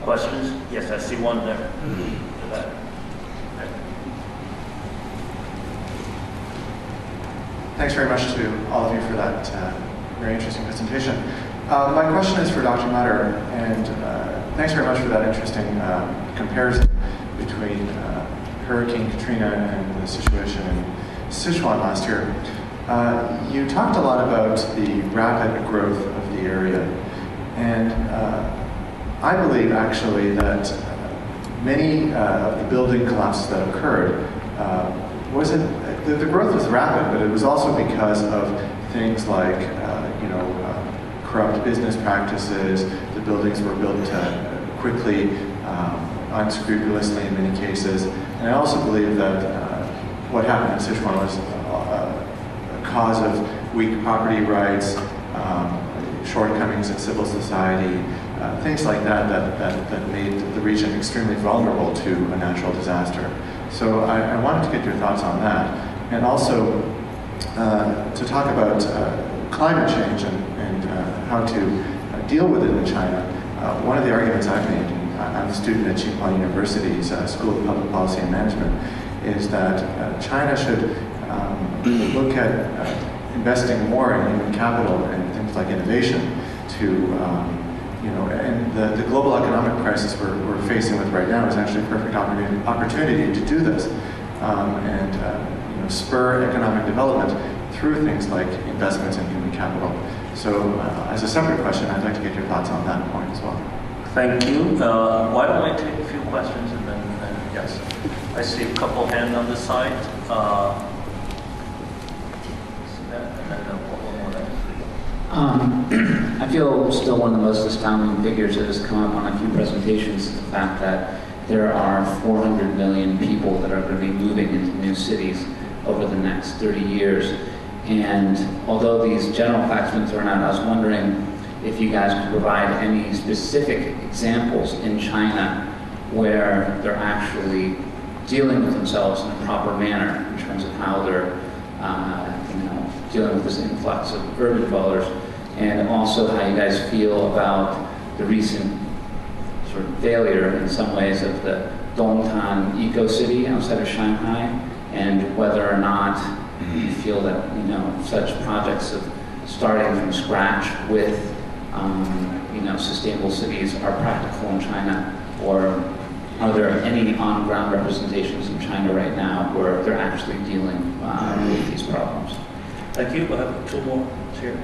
Questions? Yes, I see one there. Thanks very much to all of you for that very interesting presentation. My question is for Dr. Mutter, and thanks very much for that interesting comparison between Hurricane Katrina and the situation in Sichuan last year. You talked a lot about the rapid growth of the area, and I believe actually that many of the building collapses that occurred the growth was rapid, but it was also because of things like corrupt business practices. The buildings were built quickly, unscrupulously in many cases, and I also believe that what happened in Sichuan was a cause of weak property rights, shortcomings in civil society, things like that made the region extremely vulnerable to a natural disaster. So I wanted to get your thoughts on that, and also to talk about climate change and how to deal with it in China. One of the arguments I've made, I'm a student at Tsinghua University's School of Public Policy and Management, is that China should look at investing more in human capital and things like innovation to and the global economic crisis we're facing with right now is actually a perfect opportunity to do this and spur economic development through things like investments in human capital. So as a separate question, I'd like to get your thoughts on that point as well. Thank you. Why don't I take a few questions and then yes. I see a couple hands on this side. I feel still one of the most astounding figures that has come up on a few presentations is the fact that there are 400 million people that are going to be moving into new cities over the next 30 years. And although these general facts have been thrown out, I was wondering if you guys could provide any specific examples in China where they're actually dealing with themselves in a proper manner in terms of how they're dealing with this influx of urban dwellers, and also how you guys feel about the recent sort of failure in some ways of the Dongtan eco-city outside of Shanghai, and whether or not you feel that such projects of starting from scratch with sustainable cities are practical in China, or are there any on-ground representations in China right now where they're actually dealing with these problems? Thank you. We'll have two more here.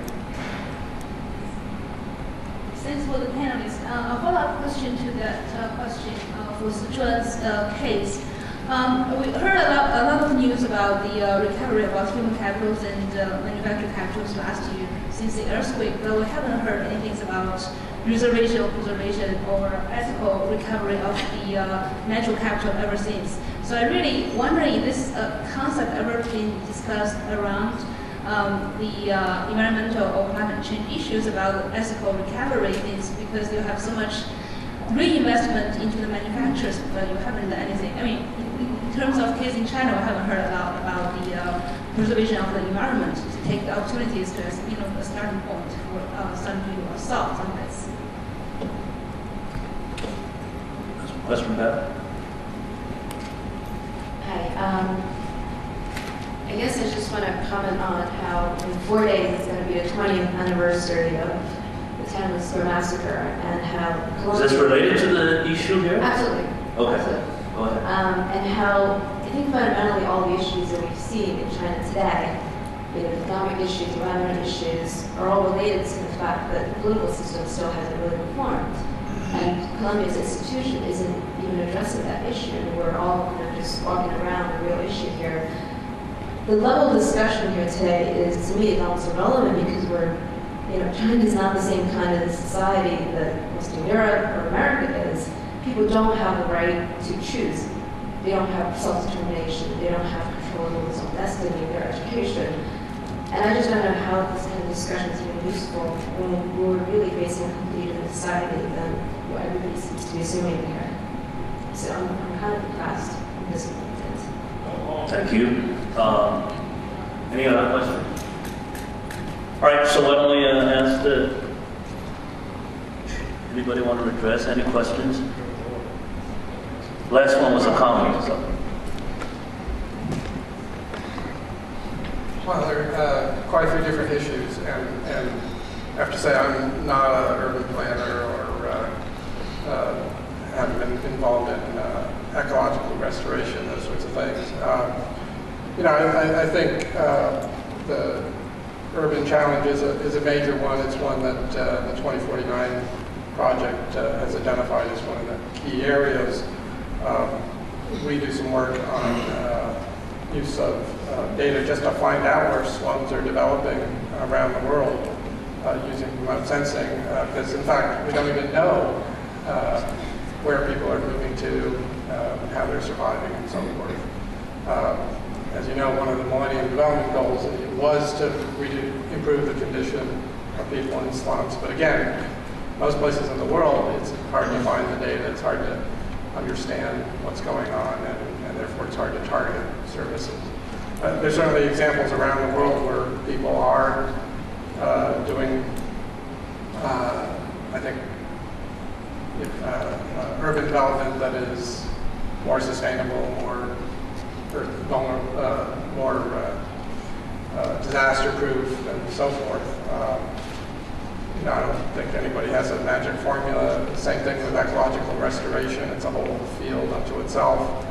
Thanks for the panelists. A follow-up question to that question for Sichuan's case. We heard a lot of news about the recovery about human capitals and manufacturing capitals last year since the earthquake, but we haven't heard anything about reservation or preservation or ethical recovery of the natural capital ever since. So I'm really wondering if this concept ever been discussed around the environmental or climate change issues about ethical recovery, is because you have so much reinvestment into the manufacturers, but you haven't done anything. I mean, in terms of case in China, we haven't heard a lot about the preservation of the environment to take the opportunities to, a starting point for some new thoughts on this. Question, Beth? Hi. I guess I just want to comment on how in 4 days it's going to be the 20th anniversary of the Tiananmen Square massacre, and how Is this related to the issue here? Absolutely. Okay. Absolutely. Go ahead. And how I think fundamentally all the issues that we've seen in China today, economic issues, environmental issues, are all related to the fact that the political system still hasn't really reformed. And Columbia's institution isn't even addressing that issue. We're all just walking around the real issue here. The level of discussion here today is, to me, it's almost irrelevant because China is not the same kind of society that Western Europe or America is. People don't have the right to choose. They don't have self-determination. They don't have control of their own destiny, their education. And I just don't know how this kind of discussion is even useful when we're really facing a completely different society than what everybody seems to be assuming here. So I'm kind of impressed and disappointed. Thank you. Any other questions? All right, so why don't we ask Anybody want to address any questions? Last one was a comment. So. Well, there are quite a few different issues, and I have to say I'm not an urban planner or haven't been involved in ecological restoration, those sorts of things. You know, I think the urban challenge is a major one. It's one that the 2049 project has identified as one of the key areas. We do some work on use of data just to find out where slums are developing around the world using remote sensing, because in fact we don't even know where people are moving to, how they're surviving, and so forth. As you know, one of the Millennium Development Goals was to improve the condition of people in slums. But again, most places in the world, it's hard to find the data, it's hard to understand what's going on, and therefore it's hard to target services. There's certainly examples around the world where people are doing, I think, urban development that is more sustainable, more disaster-proof, and so forth. You know, I don't think anybody has a magic formula. Same thing with ecological restoration. It's a whole field unto itself.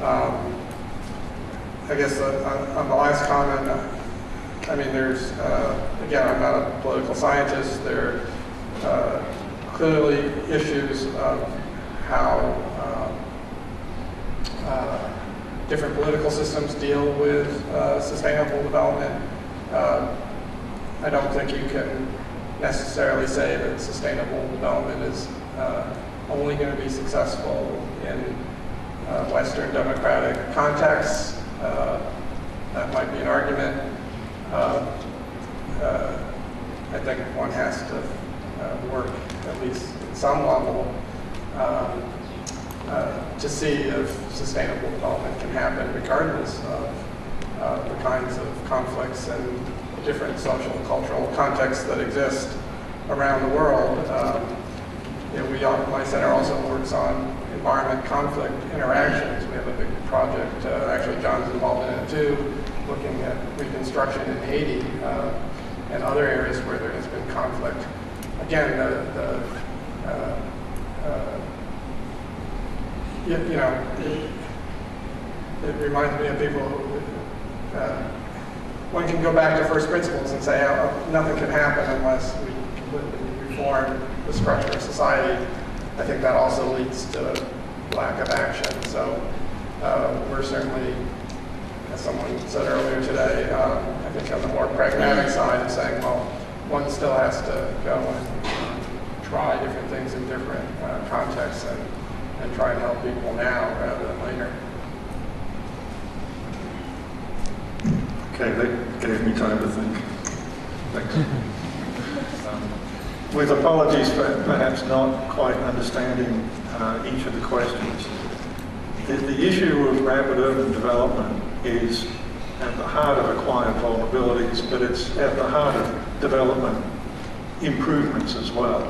I guess on the last comment, I mean, there's, again, I'm not a political scientist. There are clearly issues of how different political systems deal with sustainable development. I don't think you can necessarily say that sustainable development is only going to be successful in Western democratic contexts. That might be an argument. I think one has to work, at least at some level, to see if sustainable development can happen regardless of the kinds of conflicts and different social and cultural contexts that exist around the world. You know, my center also works on environment conflict interactions. We have a big project, actually John's involved in it too, looking at reconstruction in Haiti and other areas where there has been conflict. Again, you know, it reminds me of people who, one can go back to first principles and say, oh, nothing can happen unless we completely reform the structure of society. I think that also leads to lack of action. So we're certainly, as someone said earlier today, I think on the more pragmatic side of saying, well, one still has to go and try different things in different contexts and try and help people now rather than later. Okay, that gave me time to think. Thanks. With apologies for perhaps not quite understanding each of the questions. The issue of rapid urban development is at the heart of acquired vulnerabilities, but it's at the heart of development improvements as well.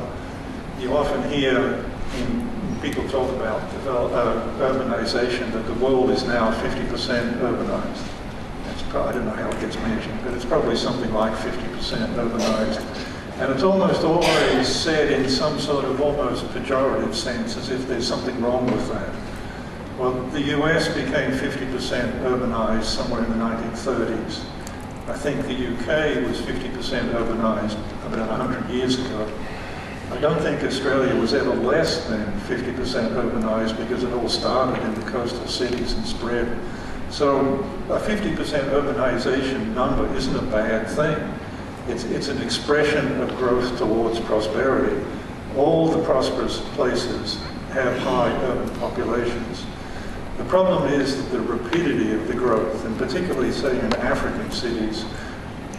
You often hear people talk about urbanization, that the world is now 50% urbanized. I don't know how it gets measured, but it's probably something like 50% urbanized. And it's almost always said in some sort of almost pejorative sense, as if there's something wrong with that. Well, the US became 50% urbanized somewhere in the 1930s. I think the UK was 50% urbanized about 100 years ago. I don't think Australia was ever less than 50% urbanized because it all started in the coastal cities and spread. So a 50% urbanization number isn't a bad thing. It's an expression of growth towards prosperity. All the prosperous places have high urban populations. The problem is that the rapidity of the growth, and particularly say in African cities,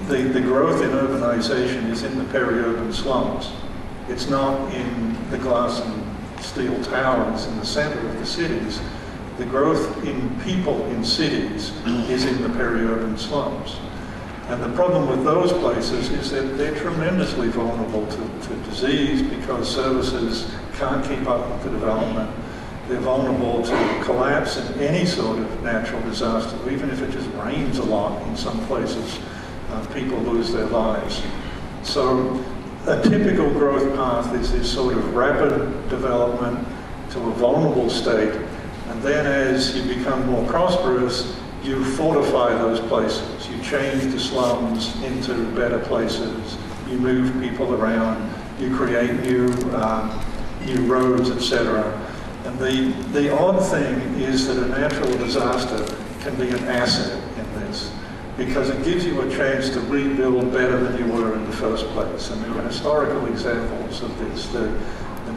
the growth in urbanization is in the peri-urban slums. It's not in the glass and steel towers in the center of the cities. The growth in people in cities is in the peri-urban slums. And the problem with those places is that they're tremendously vulnerable to disease because services can't keep up with the development. They're vulnerable to collapse in any sort of natural disaster. Even if it just rains a lot in some places, people lose their lives. So a typical growth path is this sort of rapid development to a vulnerable state, and then as you become more prosperous, you fortify those places. You change the slums into better places. You move people around. You create new roads, etc. And the odd thing is that a natural disaster can be an asset in this, because it gives you a chance to rebuild better than you were in the first place. And there are historical examples of this. The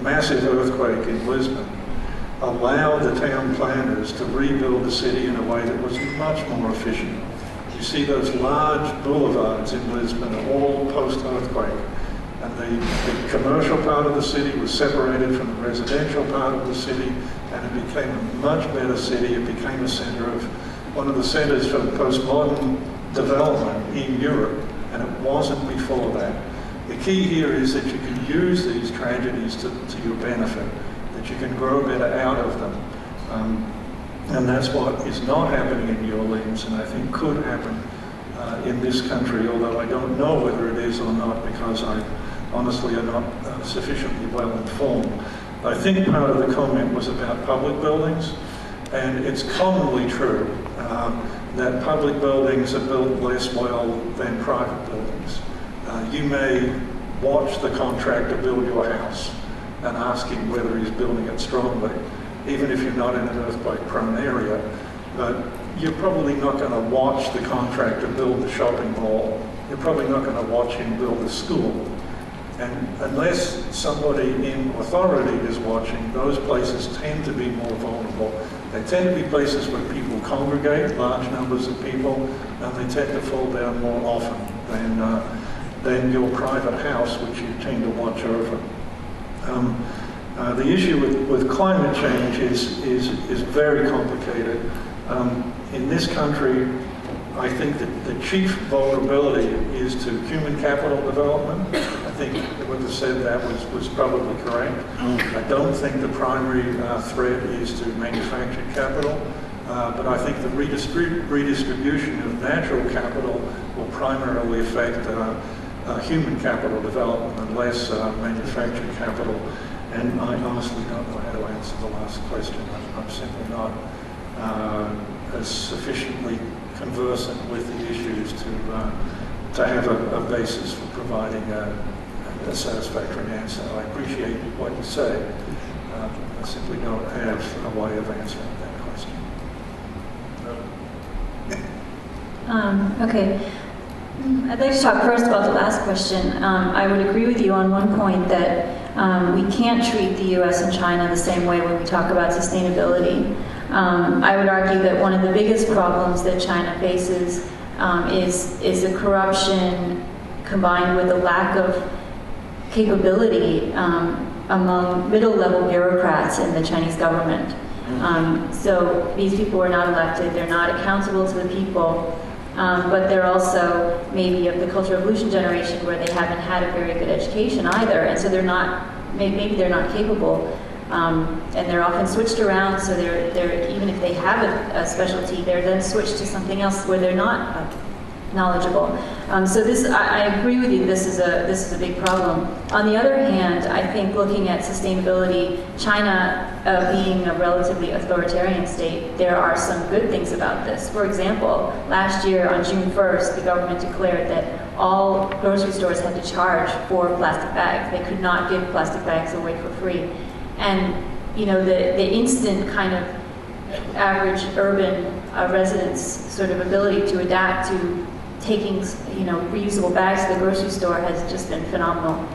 massive earthquake in Lisbon allowed the town planners to rebuild the city in a way that was much more efficient. You see those large boulevards in Lisbon are all post-earthquake. And the commercial part of the city was separated from the residential part of the city, and it became a much better city. It became a center of, one of the centers for postmodern development in Europe, and it wasn't before that. The key here is that you can use these tragedies to your benefit, that you can grow better out of them. And that's what is not happening in New Orleans, and I think could happen in this country, although I don't know whether it is or not, because I honestly are not sufficiently well informed. I think part of the comment was about public buildings, and it's commonly true that public buildings are built less well than private buildings. You may watch the contractor build your house and ask him whether he's building it strongly, even if you're not in an earthquake-prone area, but you're probably not going to watch the contractor build the shopping mall. You're probably not going to watch him build a school. And unless somebody in authority is watching, those places tend to be more vulnerable. They tend to be places where people congregate, large numbers of people, and they tend to fall down more often than your private house, which you tend to watch over. The issue with climate change is very complicated. In this country, I think that the chief vulnerability is to human capital development. I think whoever said that was probably correct. I don't think the primary threat is to manufactured capital, but I think the redistribution of natural capital will primarily affect human capital development and less manufactured capital. And I honestly don't know how to answer the last question. I'm simply not as sufficiently conversant with the issues to have a basis for providing a satisfactory answer. I appreciate what you say. I simply don't have a way of answering that question. Okay. I'd like to talk first about the last question. I would agree with you on one point that we can't treat the US and China the same way when we talk about sustainability. I would argue that one of the biggest problems that China faces is the corruption combined with a lack of capability among middle-level bureaucrats in the Chinese government. So these people are not elected, they're not accountable to the people, but they're also maybe of the Cultural Revolution generation where they haven't had a very good education either, and so they're not, maybe they're not capable. And they're often switched around, so they're even if they have a specialty, they're then switched to something else where they're not knowledgeable. So this, I agree with you. This is a big problem. On the other hand, I think looking at sustainability, China being a relatively authoritarian state, there are some good things about this. For example, last year on June 1st, the government declared that all grocery stores had to charge for plastic bags. They could not give plastic bags away for free. And you know, the instant kind of average urban residents' sort of ability to adapt to taking, you know, reusable bags to the grocery store has just been phenomenal.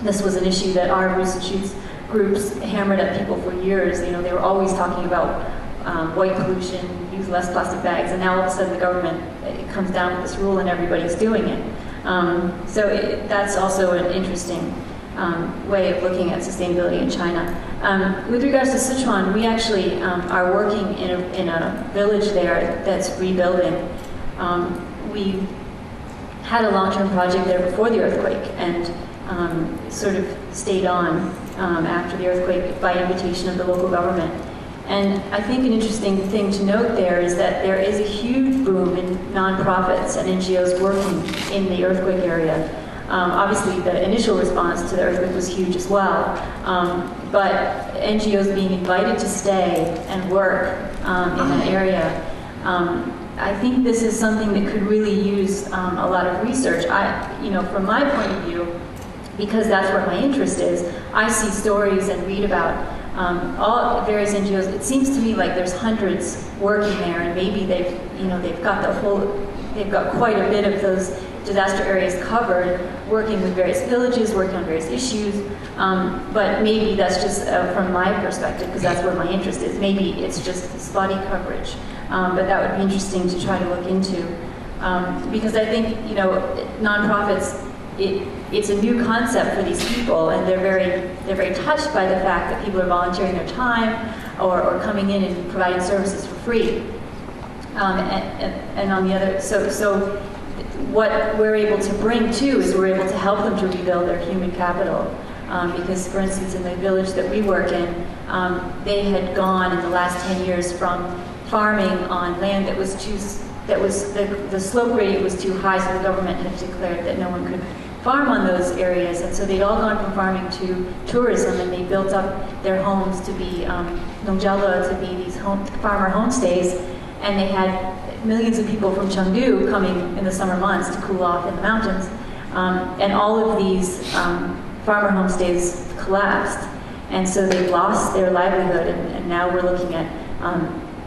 This was an issue that our research groups hammered at people for years. You know, they were always talking about white pollution, use less plastic bags, and now all of a sudden the government, it comes down with this rule and everybody's doing it. That's also an interesting way of looking at sustainability in China. With regards to Sichuan, we actually are working in a village there that's rebuilding. We had a long-term project there before the earthquake and sort of stayed on after the earthquake by invitation of the local government. And I think an interesting thing to note there is that there is a huge boom in nonprofits and NGOs working in the earthquake area. Obviously, the initial response to the earthquake was huge as well, but NGOs being invited to stay and work in that area, I think this is something that could really use a lot of research. From my point of view, because that's where my interest is, I see stories and read about all various NGOs. It seems to me like there's hundreds working there, and maybe they've got quite a bit of those disaster areas covered, working with various villages, working on various issues. But maybe that's just from my perspective, because that's where my interest is. Maybe it's just spotty coverage, but that would be interesting to try to look into, because I think nonprofits. It's a new concept for these people, and they're very touched by the fact that people are volunteering their time or coming in and providing services for free. And on the other, so what we're able to bring too is we're able to help them to rebuild their human capital. Because, for instance, in the village that we work in, they had gone in the last 10 years from farming on land that was the slope gradient was too high, so the government had declared that no one could farm on those areas, and so they'd all gone from farming to tourism, and they built up their homes to be nongjala, to be these farmer homestays, and they had millions of people from Chengdu coming in the summer months to cool off in the mountains, and all of these farmer homestays collapsed, and so they've lost their livelihood, and now we're looking at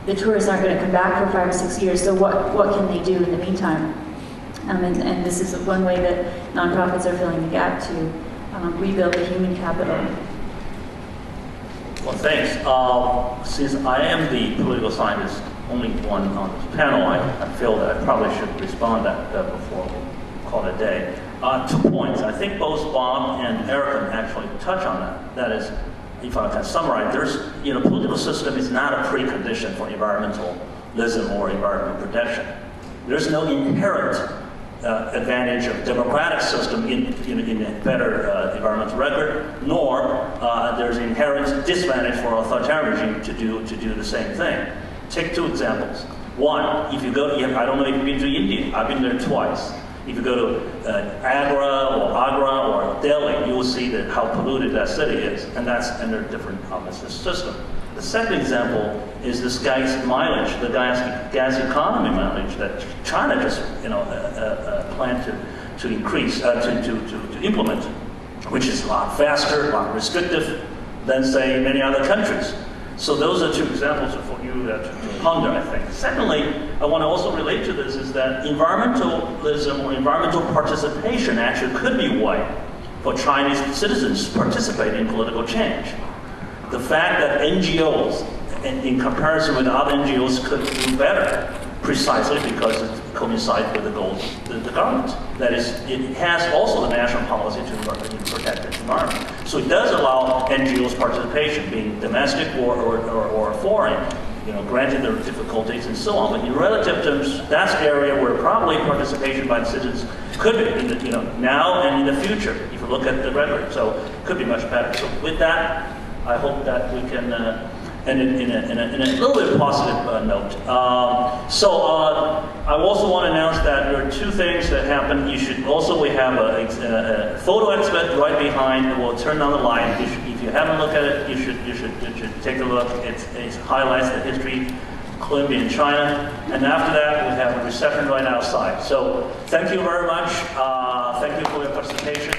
the tourists aren't going to come back for 5 or 6 years, so what can they do in the meantime? And this is one way that nonprofits are filling the gap to rebuild the human capital. Well, thanks. Since I am the political scientist, only one on this panel, I feel that I probably should respond to that before we call it a day. 2 points. I think both Bob and Erika actually touch on that. That is, if I can summarize, political system is not a precondition for environmentalism or environmental protection. There's no inherent advantage of democratic system in a better environmental record, nor there's inherent disadvantage for authoritarian regime to do the same thing. Take 2 examples. One, if you go, I don't know if you've been to India. I've been there twice. If you go to Agra or Delhi, you will see how polluted that city is, and that's under a different system. The second example is this gas mileage, the gas economy mileage that China just planned to increase, to implement, which is a lot faster, a lot restrictive than, say, many other countries. So those are 2 examples for you to ponder, I think. Secondly, I want to also relate to this is that environmentalism or environmental participation actually could be a way for Chinese citizens to participate in political change. The fact that NGOs, in comparison with other NGOs, could do better precisely because it coincides with the goals of the government. That is, it has also the national policy to protect the environment. So it does allow NGOs participation, being domestic or foreign, granted there are difficulties and so on. But in relative terms, that's the area where probably participation by the citizens could be, now and in the future, if you look at the record. So it could be much better. So with that, I hope that we can end it in a little bit positive note. I also want to announce that there are 2 things that happen. We have a photo exhibit right behind, and we'll turn on the light. If you haven't looked at it, you should take a look. It highlights the history of Colombia and China. And after that, we have a reception right outside. So thank you very much. Thank you for your participation.